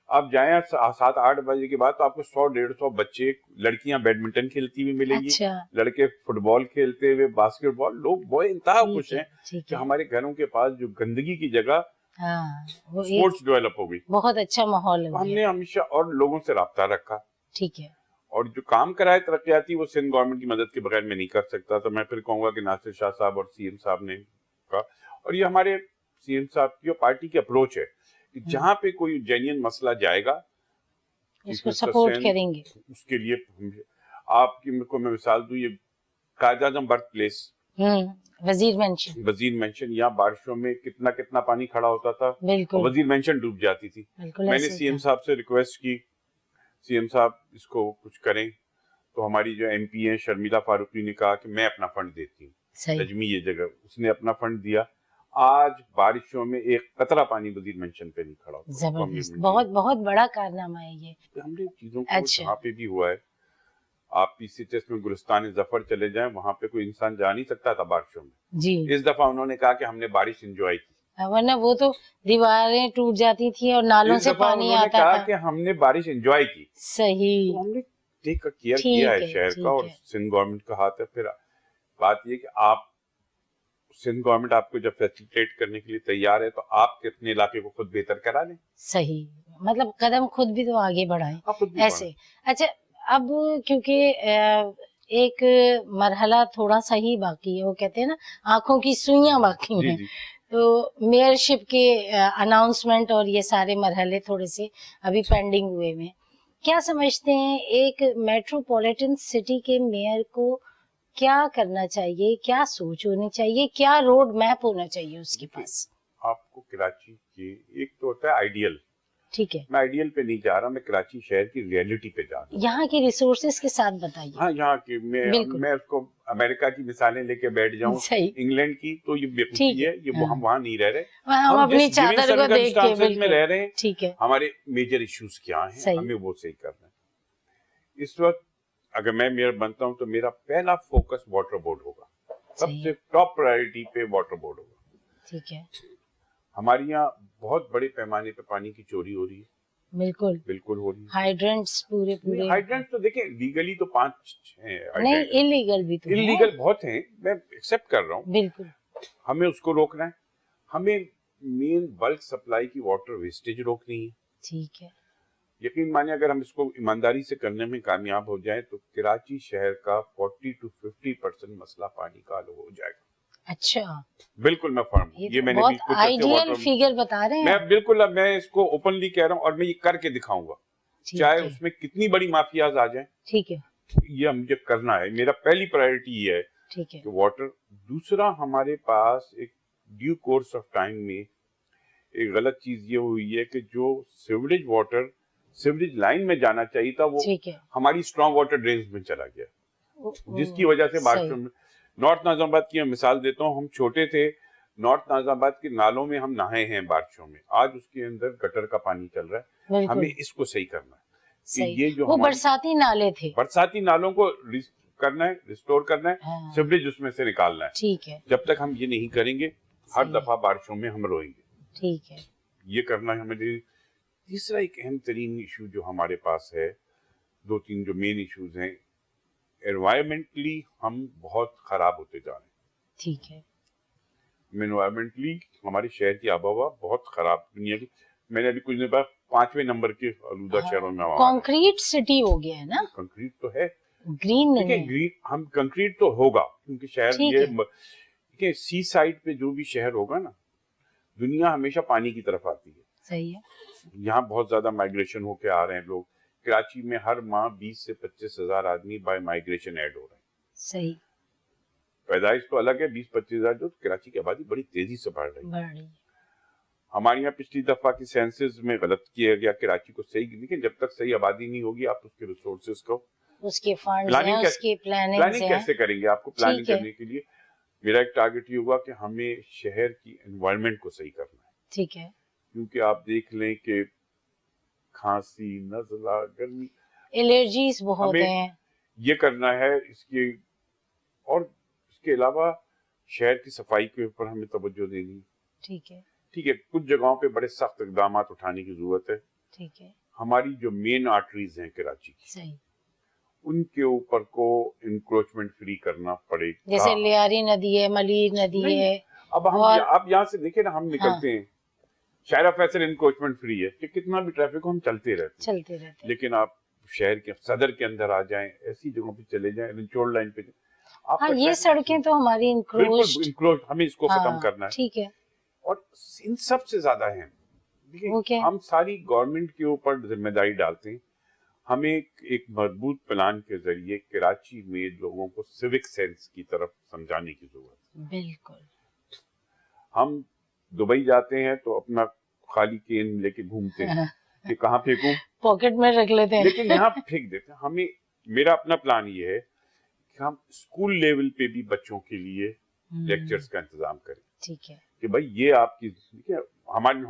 آپ جائیں 7-8 بجے کے بعد تو آپ کو 100-150 بچے, لڑکیاں بیڈمنٹن کھیلتی ہوئی ملیں گی, لڑکے فٹ بال کھیلتے ہوئے, باسکٹ بال. لوگ بہت انتہا خوش ہیں کہ ہمارے گھروں کے پاس جو گندگی کی جگہ اسپورٹس ڈیولپ ہو گئی. بہت اچھا ماحول ہے. ہم نے ہمیشہ اور لوگوں سے رابطہ رکھا. ٹھیک ہے. اور جو کام کرائے ترقیاتی وہ سندھ گورنمنٹ کی مدد کے بغیر میں نہیں کر سکتا. تو میں پھر کہوں گا کہ ناصر شاہ صاحب اور سی ایم صاحب نے کہا, اور یہ ہمارے سی ایم صاحب کی اور پارٹی کی اپروچ ہے کہ جہاں پہ کوئی جینین مسئلہ جائے گا اس کو سپورٹ کریں گے. اس کے لیے آپ کی کو میں مثال دوں, یہ قائد اعظم برتھ پلیس, وزیر مینشن, یہاں بارشوں میں کتنا پانی کھڑا ہوتا تھا, وزیر مینشن ڈوب جاتی تھی. میں نے سی ایم صاحب سے ریکویسٹ کی, سی ایم صاحب اس کو کچھ کریں. تو ہماری جو ایم پی ہیں شرمیلا فاروقی نے کہا کہ میں اپنا فنڈ دیتی ہوں, نجمی یہ جگہ, اس نے اپنا فنڈ دیا. آج بارشوں میں ایک قطرہ پانی وزیر مینشن پہ نہیں کھڑا ہوتا. زبردست, بہت بڑا کارنامہ ہے یہ. ہم نے چیزوں کو جہاں پہ بھی ہوا ہے, آپ پی سی ٹیسٹ میں گلستان ظفر چلے جائیں, وہاں پہ کوئی انسان جا نہیں سکتا تھا بارشوں میں. جی. اس دفعہ انہوں نے کہا کہ ہم نے بارش انجوائے کی, ورنہ وہ تو دیواریں ٹوٹ جاتی تھی اور نالوں سے پانی آتا تھا. کہا کہ ہم نے بارش انجوائے کی. صحیح. ہم نے ٹیک کیئر کیا ہے شہر کا, اور سندھ گورنمنٹ کا ہاتھ ہے. پھر بات یہ کہ آپ سندھ گورنمنٹ آپ کو جب فیسیلیٹیٹ کرنے کے لیے تیار ہے تو آپ اپنے علاقے کو خود بہتر کرا لیں. صحیح, مطلب قدم خود بھی تو آگے بڑھائیں ایسے. اچھا, اب کیونکہ ایک مرحلہ تھوڑا سا ہی باقی ہے, وہ کہتے ہیں نا آنکھوں کی سوئیاں باقی ہیں, تو میئرشپ کے اناؤنسمنٹ اور یہ سارے مرحلے تھوڑے سے ابھی پینڈنگ ہوئے میں. کیا سمجھتے ہیں ایک میٹروپولیٹن سٹی کے میئر کو کیا کرنا چاہیے, کیا سوچ ہونی چاہیے, کیا روڈ میپ ہونا چاہیے اس کے پاس؟ آپ کو کراچی کے ایک تو ہوتا ہے آئیڈیل, ٹھیک ہے, میں آئیڈیل پہ نہیں جا رہا, میں کراچی شہر کی ریئلٹی پہ جا رہا ہوں, یہاں کے ریسورسز کے ساتھ بتائیے. ہاں یہاں کی میں اس کو امریکہ کی مثالیں لے کے بیٹھ جاؤں, انگلینڈ کی, تو یہ بیوقوفی ہے, یہ ہم وہاں نہیں رہ رہے, ہم اپنی چادر کو دیکھ کے میں رہ رہے ہیں. ٹھیک ہے, ہمارے میجر ایشوز کیا ہیں, ہمیں وہ صحیح کرنا ہے. اس وقت اگر میں میئر بنتا ہوں تو میرا پہلا فوکس واٹر بورڈ ہوگا, سب سے ٹاپ پرائرٹی پہ واٹر بورڈ ہوگا. ٹھیک ہے, ہمارے یہاں بہت بڑے پیمانے پہ پانی کی چوری ہو رہی ہے, بالکل ہو رہی ہے. ہائیڈرنٹس پورے ہائیڈرنٹ تو دیکھیں لیگلی تو 5 ہیں, نہیں انلیگل بھی تو انلیگل بہت ہیں, میں ایکسپٹ کر رہا ہوں, بالکل. ہمیں اس کو روکنا ہے. ہمیں مین بلک سپلائی کی واٹر ویسٹیج روکنی ہے. ٹھیک ہے, یقین مانیے اگر ہم اس کو ایمانداری سے کرنے میں کامیاب ہو جائیں تو کراچی شہر کا 40 to 50% مسئلہ پانی کا حل ہو جائے گا. اچھا, بالکل میں فرم ہوں, یہ میں نے بہت آئیڈیل فیگر بتا رہے ہیں میں بالکل, اب میں اس کو اوپنلی کہہ رہا ہوں اور میں یہ کر کے دکھاؤں گا, چاہے اس میں کتنی بڑی مافیاز آ جائیں. ٹھیک ہے, یہ مجھے کرنا ہے, میرا پہلی پرائرٹی یہ ہے. ٹھیک ہے, کہ واٹر. دوسرا, ہمارے پاس ایک ڈیو کورس آف ٹائم میں ایک غلط چیز یہ ہوئی ہے کہ جو سیوریج واٹر سیوریج لائن میں جانا چاہیے تھا وہ ہماری اسٹرانگ واٹر ڈرینز میں چلا گیا, جس کی وجہ سے بارشوں میں. نارتھ ناظم آباد کی میں مثال دیتا ہوں, ہم چھوٹے تھے, نارتھ ناظم آباد کے نالوں میں ہم نہائے ہیں بارشوں میں, آج اس کے اندر گٹر کا پانی چل رہا ہے. ہمیں اس کو صحیح کرنا ہے کہ یہ جو برساتی نالے تھے, برساتی نالوں کو کرنا ہے, ریسٹور کرنا ہے, سیوریج اس میں سے نکالنا ہے. ٹھیک ہے, جب تک ہم یہ نہیں کریں گے ہر دفعہ بارشوں میں ہم روئیں گے. ٹھیک ہے, یہ کرنا ہے ہمیں. تیسرا ایک اہم ترین ایشو جو ہمارے پاس ہے, 2-3 جو مین ایشوز ہیں, انوائرمنٹلی ہم بہت خراب ہوتے جا رہے ہیں. ٹھیک ہے, انوائرمنٹلی ہمارے شہر کی آب و ہوا بہت خراب. دنیا کی میں نے ابھی کچھ دن بعد 5ویں نمبر کے آلودہ شہروں میں کنکریٹ سٹی ہو گیا ہے نا. کنکریٹ تو ہے, گرین نہیں ہے. گرین ہم کنکریٹ تو ہوگا کیونکہ شہر یہ سی سائڈ پہ جو بھی شہر ہوگا نا, دنیا ہمیشہ پانی کی طرف آتی ہے. صحیح ہے, یہاں بہت زیادہ مائگریشن ہو کے آ رہے ہیں لوگ. کراچی میں ہر ماہ 20 سے 25 ہزار آدمی بائی مائگریشن ایڈ ہو رہے ہیں. صحیح, پیدائش تو الگ ہے, 20-25 ہزار, جو کراچی کی آبادی بڑی تیزی سے بڑھ رہی ہے. ہمارے یہاں پچھلی دفعہ کی سینسز میں غلط کیا گیا کراچی کو صحیح, لیکن جب تک صحیح آبادی نہیں ہوگی آپ اس کے ریسورسز کو, اس کے فنڈز, پلاننگ کیسے کریں گے. آپ کو پلاننگ کرنے کے لیے میرا ایک ٹارگٹ یہ ہوگا کہ ہمیں شہر کی انوائرمنٹ کو صحیح کرنا ہے. ٹھیک ہے, کیونکہ آپ دیکھ لیں کہ کھانسی, نزلہ, گرمی, الرجیز بہت ہیں, یہ کرنا ہے. اس کے اور اس کے علاوہ شہر کی صفائی کے اوپر ہمیں توجہ دینی ہے. ٹھیک ہے, ٹھیک ہے, کچھ جگہوں پہ بڑے سخت اقدامات اٹھانے کی ضرورت ہے. ٹھیک ہے, ہماری جو مین آرٹریز ہیں کراچی کی, صحیح, ان کے اوپر کو انکروچمنٹ فری کرنا پڑے گا. جیسے لیاری ندی ہے, ملیر ندی ہے. اب ہم آپ یہاں سے دیکھیں نا, ہم نکلتے ہیں شاہراہ فیصل انکروچمنٹ فری ہے کہ کتنا بھی ٹریفک ہو ہم چلتے رہتے ہیں. لیکن آپ شہر کے صدر کے اندر آ جائیں, ایسی جگہوں پہ چلے جائیں, رنچوڑ لائن پہ, ہاں یہ سڑکیں تو ہماری انکروچ, ہمیں اس کو ختم کرنا ہے. ٹھیک ہے, اور ان سب سے زیادہ ہے ہم ساری گورنمنٹ کے اوپر ذمہ داری ڈالتے ہیں. ہمیں ایک مضبوط پلان کے ذریعے کراچی میں لوگوں کو سیوک سینس کی طرف سمجھانے کی ضرورت ہے. بالکل, ہم دبئی جاتے ہیں تو اپنا خالی کین لے کے گھومتے ہیں کہ کہاں پھینکوں, پاکٹ میں رکھ لیتے ہیں, لیکن یہاں پھینک دیتے ہیں. ہمیں میرا اپنا پلان یہ ہے کہ ہم اسکول لیول پہ بھی بچوں کے لیے لیکچرز کا انتظام کریں. ٹھیک ہے, کہ بھائی یہ آپ کی ہماری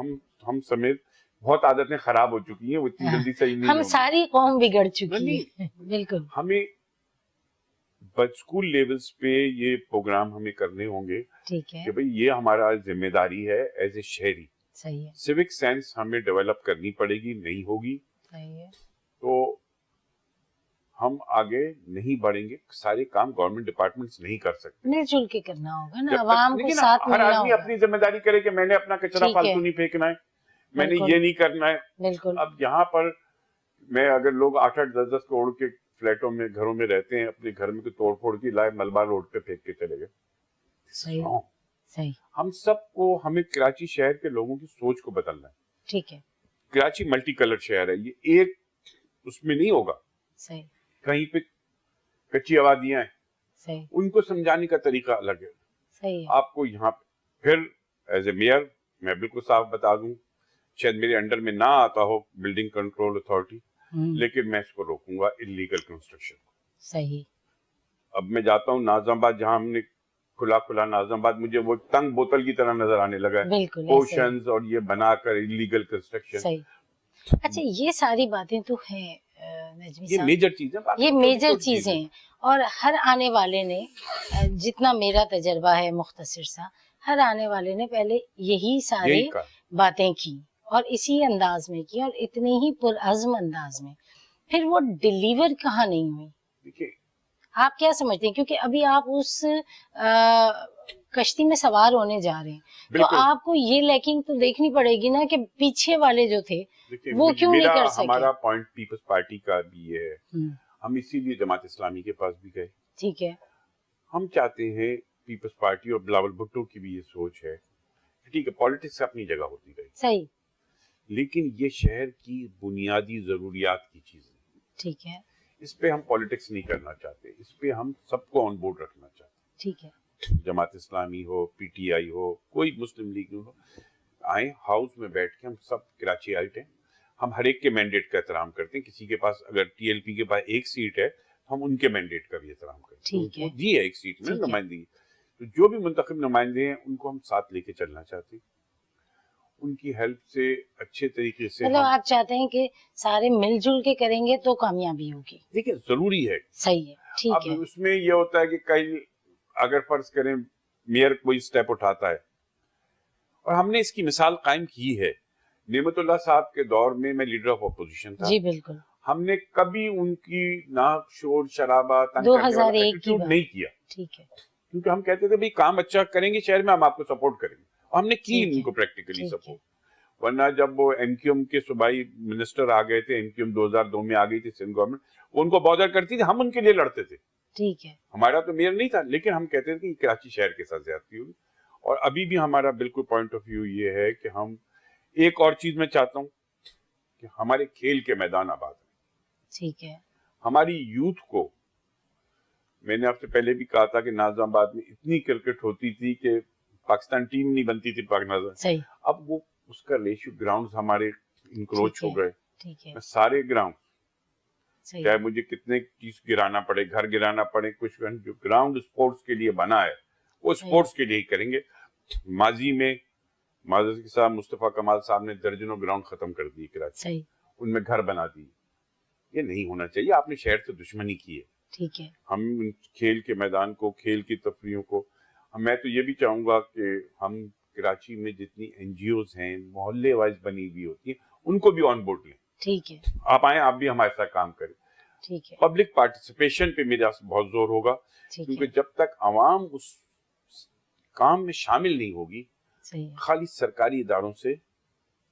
ہم سمیت بہت عادتیں خراب ہو چکی ہیں, وہ اتنی جلدی صحیح نہیں, ہم ساری قوم بگڑ چکی ہے. بالکل, ہمیں اسکول لیولز پہ یہ پروگرام ہمیں کرنے ہوں گے. ٹھیک ہے, کہ بھئی یہ ہمارا ذمہ داری ہے ایز اے شہری. صحیح ہے, سیوک سینس ہمیں ڈیولپ کرنی پڑے گی, نہیں ہوگی صحیح ہے تو ہم آگے نہیں بڑھیں گے. سارے کام گورنمنٹ ڈپارٹمنٹس نہیں کر سکتے, مل جل کے کرنا ہوگا نا, عوام کو ساتھ ملنا ہوگا. ہر آدمی اپنی ذمہ داری کرے کہ میں نے اپنا کچرا فالتو نہیں پھینکنا ہے, میں نے یہ نہیں کرنا ہے. بالکل, اب یہاں پر میں اگر لوگ 8-8 10-10 کروڑ کے فلیٹوں میں گھروں میں رہتے ہیں, اپنے گھر میں کوئی توڑ پھوڑ کی لائے ملبہ روڈ پہ پھینک کے چلے گئے. صحیح صحیح. ہم سب کو, ہمیں کراچی شہر کے لوگوں کی سوچ کو بدلنا ہے. ٹھیک ہے. کراچی ملٹی کلر شہر ہے, یہ ایک اس میں نہیں ہوگا. صحیح. کہیں پہ کچی آبادیاں ہیں, صحیح, ان کو سمجھانے کا طریقہ الگ ہے. صحیح. آپ کو یہاں پہ پھر ایز اے میئر میں بالکل صاف بتا دوں, شاید میرے انڈر میں نہ آتا ہو بلڈنگ کنٹرول اتھارٹی, لیکن میں اس کو روکوں گا انلیگل کنسٹرکشن. صحیح. اب میں جاتا ہوں ناظم آباد, جہاں ہم نے کھلا ناظم آباد, مجھے وہ تنگ بوتل کی طرح نظر آنے لگا ہے, پوشنز اور یہ بنا کر انلیگل کنسٹرکشن. صحیح. اچھا, یہ ساری باتیں تو ہیں نجمی یہ صاحب, میجر چیزیں, یہ میجر چیزیں ہیں, اور ہر آنے والے نے, جتنا میرا تجربہ ہے مختصر سا, ہر آنے والے نے پہلے یہی سارے باتیں کی اور اسی انداز میں کی اور اتنے ہی پرعزم انداز میں, پھر وہ ڈیلیور کہاں نہیں ہوئی. دیکھیے آپ کیا سمجھتے ہیں, کیونکہ ابھی آپ اس کشتی میں سوار ہونے جا رہے ہیں, تو آپ کو یہ لیکنگ تو دیکھنی پڑے گی نا کہ پیچھے والے جو تھے وہ کیوں نہیں کر سکے. ہمارا پوائنٹ پیپلز پارٹی کا بھی یہ ہے, ہم اسی لیے جماعت اسلامی کے پاس بھی گئے. ٹھیک ہے. ہم چاہتے ہیں پیپلز پارٹی اور بلاول بھٹو کی بھی یہ سوچ ہے, ٹھیک ہے پالیٹکس اپنی جگہ ہوتی رہی, صحیح, لیکن یہ شہر کی بنیادی ضروریات کی چیز ہے. ٹھیک ہے. اس پہ ہم پالیٹکس نہیں کرنا چاہتے, اس پہ ہم سب کو آن بورڈ رکھنا چاہتے ہیں. ٹھیک ہے. جماعت اسلامی ہو, پی ٹی آئی ہو, کوئی مسلم لیگ ہو, آئیں ہاؤس میں بیٹھ کے, ہم سب کراچی آئٹ ہیں, ہم ہر ایک کے مینڈیٹ کا احترام کرتے ہیں. کسی کے پاس اگر ٹی ایل پی کے پاس ایک سیٹ ہے, ہم ان کے مینڈیٹ کا بھی احترام کرتے ہیں. ان کو دی ہے ایک سیٹ میں نمائندگی, تو جو بھی منتخب نمائندے ہیں ان کو ہم ساتھ لے کے چلنا چاہتے ہیں, ان کی ہیلپ سے اچھے طریقے سے. مطلب آپ چاہتے ہیں کہ سارے مل جل کے کریں گے تو کامیابی ہوگی. دیکھیں ضروری ہے. صحیح ہے. ٹھیک ہے. اب اس میں یہ ہوتا ہے کہ کئی اگر فرض کریں میئر کوئی سٹیپ اٹھاتا ہے, اور ہم نے اس کی مثال قائم کی ہے, نعمت اللہ صاحب کے دور میں میں لیڈر آف اپوزیشن تھا. جی بالکل. ہم نے کبھی ان کی ناک شور شرابہ 2001 کی نہیں کیا. ٹھیک ہے. کیونکہ ہم کہتے تھے بھئی کام اچھا کریں گے شہر میں, ہم آپ کو سپورٹ کریں گے, اور ہم نے کی ان کو پریکٹیکلی سپورٹ. ورنہ جب وہ این کیو ایم کے صوبائی منسٹر آ گئے تھے, این کیو ایم 2002 میں آ گئی تھی سندھ گورنمنٹ, وہ ان کو بادر کرتی تھی, ہم ان کے لیے لڑتے تھے. ٹھیک ہے. ہمارا تو میئر نہیں تھا, لیکن ہم کہتے تھے کہ کراچی شہر کے ساتھ زیادتی ہوئی. اور ابھی بھی ہمارا بالکل پوائنٹ آف ویو یہ ہے کہ ہم ایک اور چیز میں چاہتا ہوں کہ ہمارے کھیل کے میدان آباد ہیں. ٹھیک ہے. ہماری یوتھ کو, میں نے آپ سے پہلے بھی کہا تھا کہ ناظم آباد میں اتنی کرکٹ ہوتی تھی کہ پاکستان ٹیم نہیں بنتی تھی پاک ناظم. اب وہ اس کا ریشیو گراؤنڈز ہمارے انکروچ ہو گئے. سارے گراؤنڈ, چاہے مجھے کتنے چیز گرانا پڑے, گھر گرانا پڑے, کچھ جو گراؤنڈ اسپورٹس کے لیے بنا ہے وہ اسپورٹس کے لیے ہی کریں گے. ماضی میں معذرت کے ساتھ مصطفیٰ کمال صاحب نے درجنوں گراؤنڈ ختم کر دی کراچی, ان میں گھر بنا دی. یہ نہیں ہونا چاہیے, آپ نے شہر سے دشمنی کی ہے. ٹھیک ہے. ہم کھیل کے میدان کو, کھیل کی تفریحوں کو, میں تو یہ بھی چاہوں گا کہ ہم کراچی میں جتنی این جی اوز ہیں محلے وائز بنی ہوئی ہوتی ہیں, ان کو بھی آن بورڈ لیں. ٹھیک ہے. آپ آئیں, آپ بھی ہمارے ساتھ کام کریں. ٹھیک ہے. پبلک پارٹیسپیشن پہ میرا بہت زور ہوگا, کیونکہ جب تک عوام اس کام میں شامل نہیں ہوگی, خالی سرکاری اداروں سے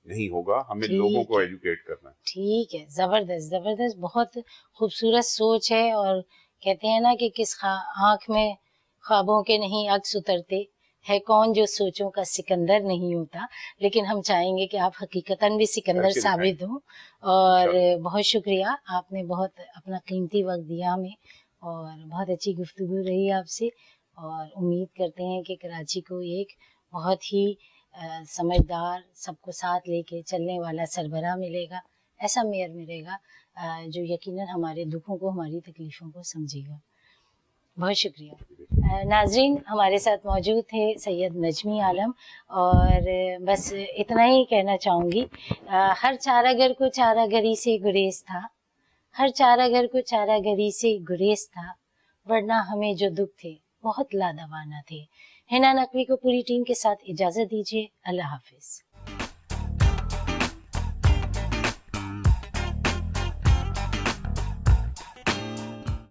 نہیں ہوگا, ہمیں لوگوں کو ایجوکیٹ کرنا ہے. ٹھیک ہے. زبردست زبردست, بہت خوبصورت سوچ ہے. اور کہتے ہیں نا کہ کس آنکھ میں خوابوں کے نہیں عکس اترتے, ہے کون جو سوچوں کا سکندر نہیں ہوتا. لیکن ہم چاہیں گے کہ آپ حقیقتاً بھی سکندر ثابت ہوں. اور بہت شکریہ, آپ نے بہت اپنا قیمتی وقت دیا ہمیں, اور بہت اچھی گفتگو رہی آپ سے. اور امید کرتے ہیں کہ کراچی کو ایک بہت ہی سمجھدار, سب کو ساتھ لے کے چلنے والا سربراہ ملے گا, ایسا میئر ملے گا جو یقیناً ہمارے دکھوں کو, ہماری تکلیفوں کو سمجھے گا. بہت شکریہ. ناظرین, ہمارے ساتھ موجود تھے سید نجمی عالم, اور بس اتنا ہی کہنا چاہوں گی, ہر چارہ گر کو چارہ گری سے گریز تھا, ہر چارہ گر کو چارہ گری سے گریز تھا, ورنہ ہمیں جو دکھ تھے بہت لادوانا تھے. حنا نقوی کو پوری ٹیم کے ساتھ اجازت دیجیے. اللہ حافظ.